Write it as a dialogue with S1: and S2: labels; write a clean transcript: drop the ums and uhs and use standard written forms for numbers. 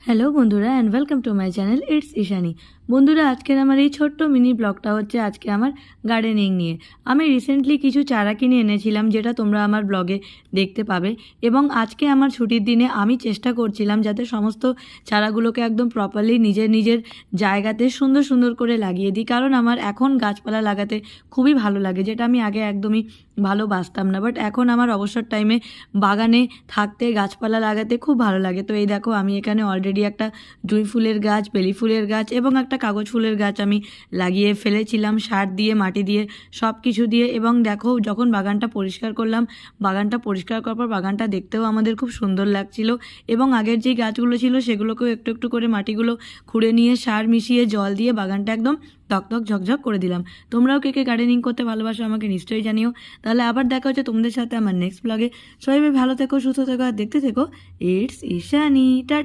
S1: Hello বন্ধুরা and welcome to my channel it's Ishani. বন্ধুরা, আজকের আমার এই ছোট্ট মিনি ব্লগটা হচ্ছে আজকে আমার গার্ডেনিং নিয়ে। আমি রিসেন্টলি কিছু চারা কিনে এনেছিলাম, যেটা তোমরা আমার ব্লগে দেখতে পাবে। এবং আজকে আমার ছুটির দিনে আমি চেষ্টা করছিলাম যাতে সমস্ত চারাগুলোকে একদম প্রপারলি নিজের নিজের জায়গাতে সুন্দর সুন্দর করে লাগিয়ে দিই, কারণ আমার এখন গাছপালা লাগাতে খুবই ভালো লাগে, যেটা আমি আগে একদমই ভালোবাসতাম না। বাট এখন আমার অবসর টাইমে বাগানে থাকতে, গাছপালা লাগাতে খুব ভালো লাগে। তো এই দেখো, আমি এখানে অলরেডি একটা জুঁই ফুলের গাছ, বেলি ফুলের গাছ এবং একটা কাগজ ফুলের গাছ আমি লাগিয়ে ফেলেছিলাম সার দিয়ে, মাটি দিয়ে, সব কিছু দিয়ে। এবং দেখো, যখন বাগানটা পরিষ্কার করলাম, বাগানটা পরিষ্কার করার পর বাগানটা দেখতেও আমাদের খুব সুন্দর লাগছিল। এবং আগের যেই গাছগুলো ছিল সেগুলোকেও একটু একটু করে মাটিগুলো খুঁড়ে নিয়ে সার মিশিয়ে জল দিয়ে বাগানটা একদম তকতক ঝকঝক করে দিলাম। তোমরাও কে কে গার্ডেনিং করতে ভালোবাসো আমাকে নিশ্চয়ই জানিও। তাহলে আবার দেখা হচ্ছে তোমাদের সাথে আমার নেক্সট ব্লগে। সবাই ভালো থেকো, সুস্থ থেকো আর দেখতে থেকো ইটস ঈশানী। টাটা।